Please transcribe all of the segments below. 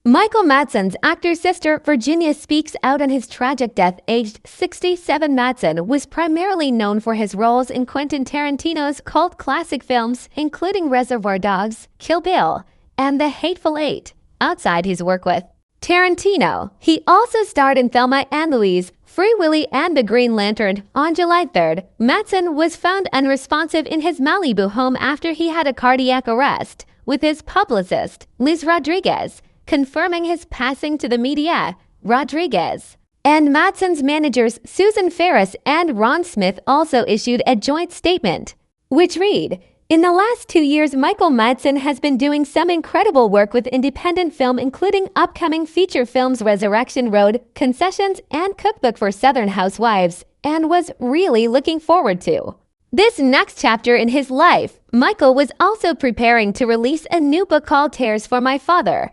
Michael Madsen's actor sister Virginia speaks out on his tragic death aged 67. Madsen was primarily known for his roles in Quentin Tarantino's cult classic films, including Reservoir Dogs, Kill Bill, and The Hateful Eight. Outside his work with Tarantino, he also starred in Thelma and Louise, Free Willy, and The Green Lantern. On July 3rd, Madsen was found unresponsive in his Malibu home after he had a cardiac arrest, with his publicist, Liz Rodriguez, confirming his passing to the media. Rodriguez and Madsen's managers Susan Ferris and Ron Smith also issued a joint statement, which read, "In the last 2 years, Michael Madsen has been doing some incredible work with independent film, including upcoming feature films Resurrection Road, Concessions, and Cookbook for Southern Housewives, and was really looking forward to this next chapter in his life." Michael was also preparing to release a new book called Tears for My Father.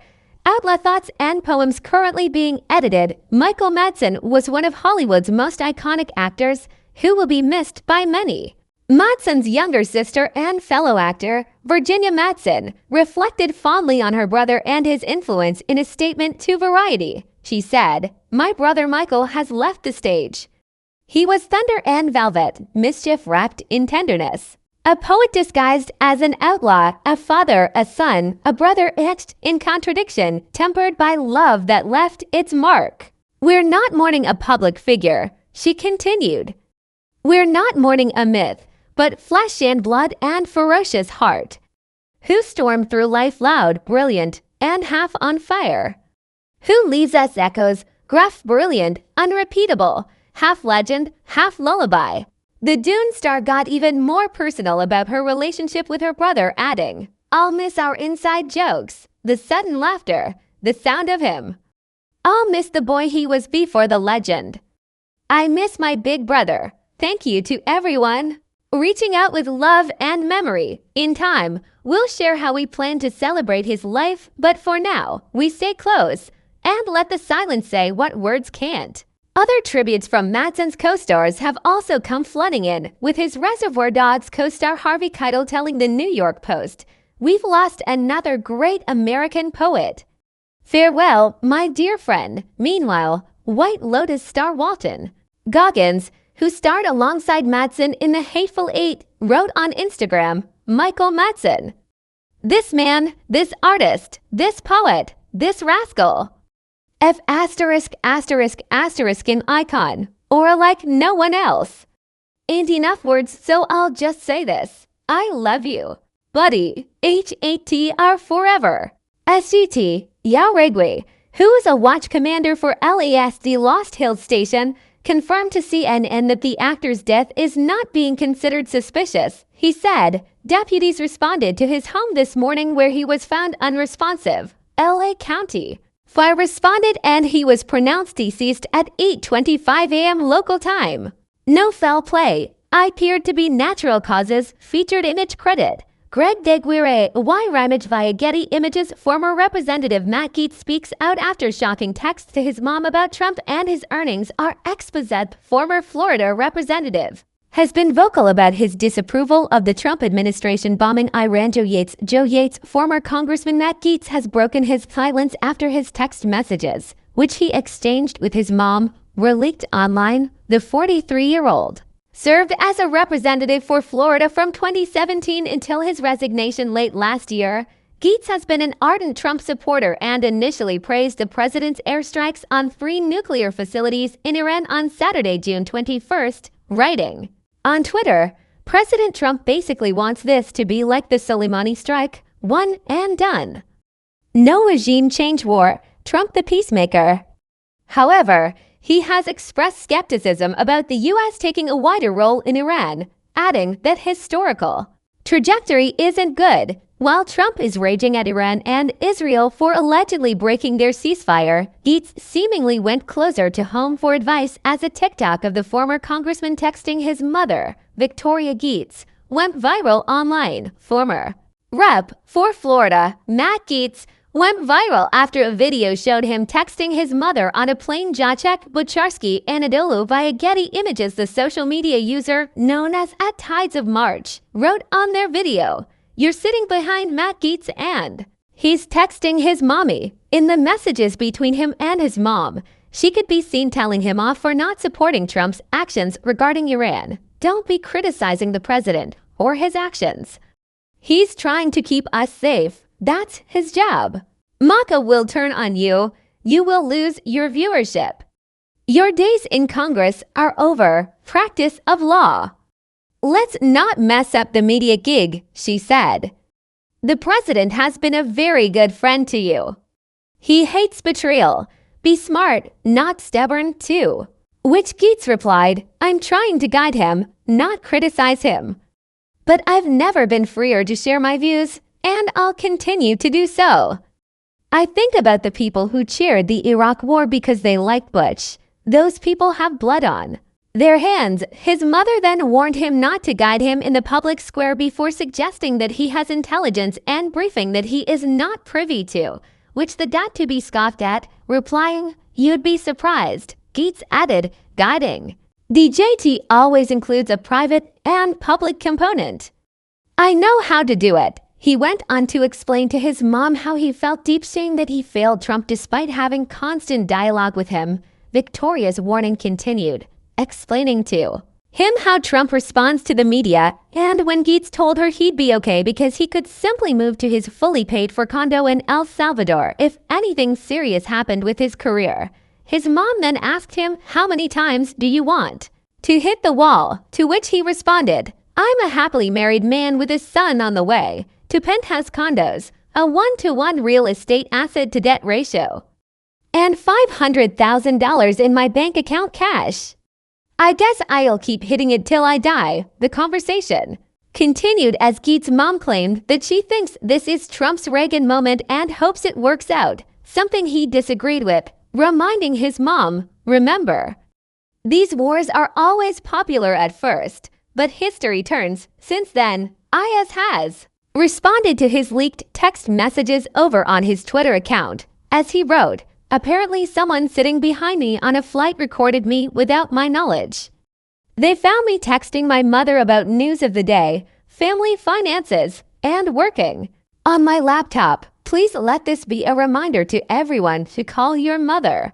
Outlaw thoughts and poems currently being edited. Michael Madsen was one of Hollywood's most iconic actors who will be missed by many. Madsen's younger sister and fellow actor, Virginia Madsen, reflected fondly on her brother and his influence in a statement to Variety. She said, "My brother Michael has left the stage. He was thunder and velvet, mischief wrapped in tenderness. A poet disguised as an outlaw, a father, a son, a brother etched in contradiction, tempered by love that left its mark. We're not mourning a public figure," she continued. "We're not mourning a myth, but flesh and blood and ferocious heart, who stormed through life loud, brilliant, and half on fire. Who leaves us echoes, gruff, brilliant, unrepeatable, half legend, half lullaby." The Dune star got even more personal about her relationship with her brother, adding, "I'll miss our inside jokes, the sudden laughter, the sound of him. I'll miss the boy he was before the legend. I miss my big brother. Thank you to everyone reaching out with love and memory. In time, we'll share how we plan to celebrate his life, but for now, we stay close and let the silence say what words can't." Other tributes from Madsen's co-stars have also come flooding in, with his Reservoir Dogs co-star Harvey Keitel telling the New York Post, "We've lost another great American poet. Farewell, my dear friend." Meanwhile, White Lotus star Walton Goggins, who starred alongside Madsen in The Hateful Eight, wrote on Instagram, "Michael Madsen. This man, this artist, this poet, this rascal. F asterisk asterisk asterisk an icon, or like no one else. Ain't enough words, so I'll just say this. I love you, buddy. HATR forever." SGT Yao Regui, who is a watch commander for LASD Lost Hills Station, confirmed to CNN that the actor's death is not being considered suspicious. He said, "Deputies responded to his home this morning where he was found unresponsive. LA County Fire responded and he was pronounced deceased at 8:25 a.m. local time. No foul play. Appeared to be natural causes. Featured image credit. Greg Deguire. Why Ramage via Getty Images. Former Representative Matt Gaetz speaks out after shocking texts to his mom about Trump and his earnings. Our ex-Bezet, former Florida representative, has been vocal about his disapproval of the Trump administration bombing Iran. Joe Yates, former Congressman Matt Gaetz, has broken his silence after his text messages, which he exchanged with his mom, were leaked online. The 43-year-old served as a representative for Florida from 2017 until his resignation late last year. Gaetz has been an ardent Trump supporter and initially praised the president's airstrikes on 3 nuclear facilities in Iran on Saturday, June 21st, writing on Twitter, "President Trump basically wants this to be like the Soleimani strike, one and done. No regime change war, Trump the peacemaker." However, he has expressed skepticism about the U.S. taking a wider role in Iran, adding that historical trajectory isn't good. While Trump is raging at Iran and Israel for allegedly breaking their ceasefire, Gaetz seemingly went closer to home for advice as a TikTok of the former congressman texting his mother, Victoria Gaetz, went viral online. Former Rep. for Florida, Matt Gaetz, went viral after a video showed him texting his mother on a plane. Jacek Bucharski Anadolu via Getty Images, the social media user known as @Tides of March, wrote on their video, "You're sitting behind Matt Gaetz and he's texting his mommy. In the messages between him and his mom, she could be seen telling him off for not supporting Trump's actions regarding Iran. Don't be criticizing the president or his actions. He's trying to keep us safe. That's his job. Maka will turn on you. You will lose your viewership. Your days in Congress are over. Practice of law. Let's not mess up the media gig, she said. The president has been a very good friend to you. He hates betrayal. Be smart, not stubborn, too. Which Gaetz replied, I'm trying to guide him, not criticize him. But I've never been freer to share my views, and I'll continue to do so. I think about the people who cheered the Iraq war because they liked Bush. Those people have blood on their hands. His mother then warned him not to guide him in the public square before suggesting that he has intelligence and briefing that he is not privy to, which the dat-to-be scoffed at, replying, you'd be surprised. Gaetz added, guiding. The JT always includes a private and public component. I know how to do it. He went on to explain to his mom how he felt deep shame that he failed Trump despite having constant dialogue with him. Victoria's warning continued, explaining to him how Trump responds to the media, and when Gaetz told her he'd be okay because he could simply move to his fully paid-for condo in El Salvador if anything serious happened with his career. His mom then asked him, how many times do you want to hit the wall? To which he responded, I'm a happily married man with a son on the way, to penthouse condos, a 1-to-1 real estate asset-to-debt ratio, and $500,000 in my bank account cash. I guess I'll keep hitting it till I die. The conversation continued as Gaetz's mom claimed that she thinks this is Trump's Reagan moment and hopes it works out, something he disagreed with, reminding his mom, remember, these wars are always popular at first, but history turns. Since then, IS has responded to his leaked text messages over on his Twitter account, as he wrote, apparently someone sitting behind me on a flight recorded me without my knowledge. They found me texting my mother about news of the day, family finances, and working on my laptop. Please let this be a reminder to everyone to call your mother.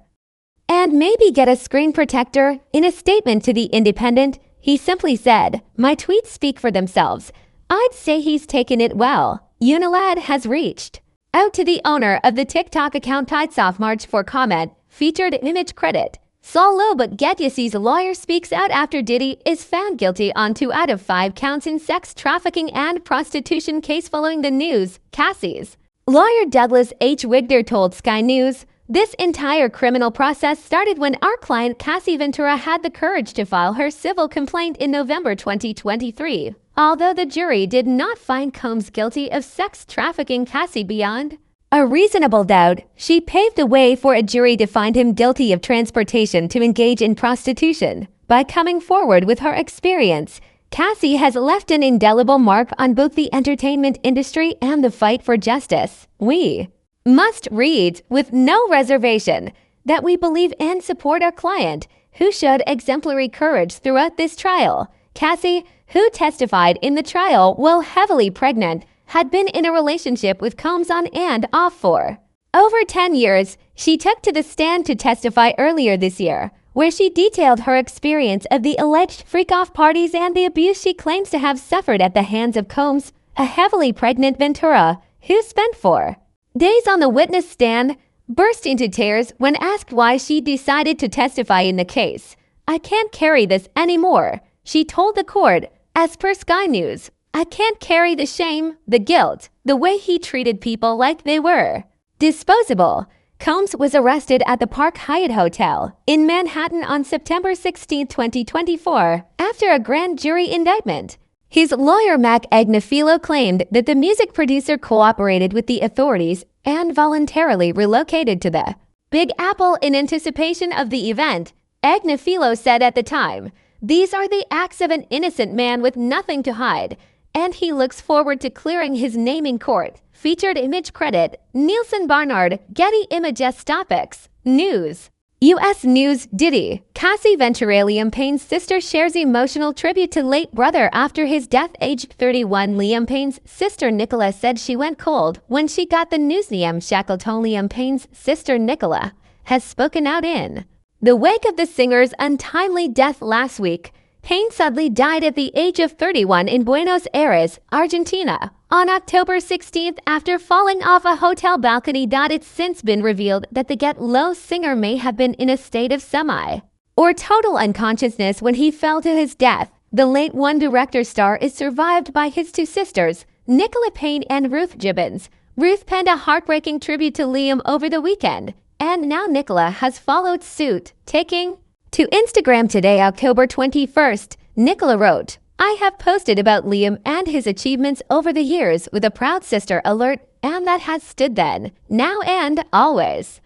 And maybe get a screen protector. In a statement to The Independent, he simply said, my tweets speak for themselves. I'd say he's taken it well. Unilad has reached out to the owner of the TikTok account Tidsoft March for comment, featured image credit. Saul low but Getty's lawyer speaks out after Diddy is found guilty on 2 out of 5 counts in sex trafficking and prostitution case following the news. Cassie's lawyer Douglas H. Wigder told Sky News, this entire criminal process started when our client Cassie Ventura had the courage to file her civil complaint in November 2023. Although the jury did not find Combs guilty of sex trafficking Cassie beyond a reasonable doubt, she paved the way for a jury to find him guilty of transportation to engage in prostitution. By coming forward with her experience, Cassie has left an indelible mark on both the entertainment industry and the fight for justice. We must read with no reservation that we believe and support our client, who showed exemplary courage throughout this trial. Cassie, who testified in the trial while heavily pregnant, had been in a relationship with Combs on and off for over 10 years. She took to the stand to testify earlier this year, where she detailed her experience of the alleged freak-off parties and the abuse she claims to have suffered at the hands of Combs, a heavily pregnant Ventura, who spent 4 days on the witness stand, burst into tears when asked why she decided to testify in the case. I can't carry this anymore, she told the court. As per Sky News, I can't carry the shame, the guilt, the way he treated people like they were disposable. Combs was arrested at the Park Hyatt Hotel in Manhattan on September 16, 2024, after a grand jury indictment. His lawyer Mac Agnifilo claimed that the music producer cooperated with the authorities and voluntarily relocated to the Big Apple in anticipation of the event. Agnifilo said at the time, these are the acts of an innocent man with nothing to hide, and he looks forward to clearing his name in court. Featured image credit, Nielsen Barnard, Getty Images Topics, News. U.S. News. Diddy. Cassie Ventura, Liam Payne's sister, shares emotional tribute to late brother after his death, aged 31. Liam Payne's sister Nicola said she went cold when she got the news. Liam Shackleton, Liam Payne's sister Nicola, has spoken out in the wake of the singer's untimely death last week. Payne suddenly died at the age of 31 in Buenos Aires, Argentina, on October 16th after falling off a hotel balcony. It's since been revealed that the Get Low singer may have been in a state of semi or total unconsciousness when he fell to his death. The late One Director star is survived by his two sisters, Nicola Payne and Ruth Gibbons. Ruth penned a heartbreaking tribute to Liam over the weekend, and now Nicola has followed suit, taking to Instagram today, October 21st. Nicola wrote, "I have posted about Liam and his achievements over the years with a proud sister alert, and that has stood then, now and always.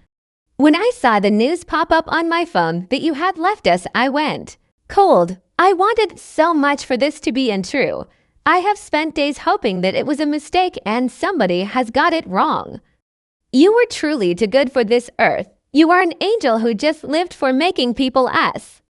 When I saw the news pop up on my phone that you had left us, I went cold. I wanted so much for this to be untrue. I have spent days hoping that it was a mistake and somebody has got it wrong. You were truly too good for this earth. You are an angel who just lived for making people us."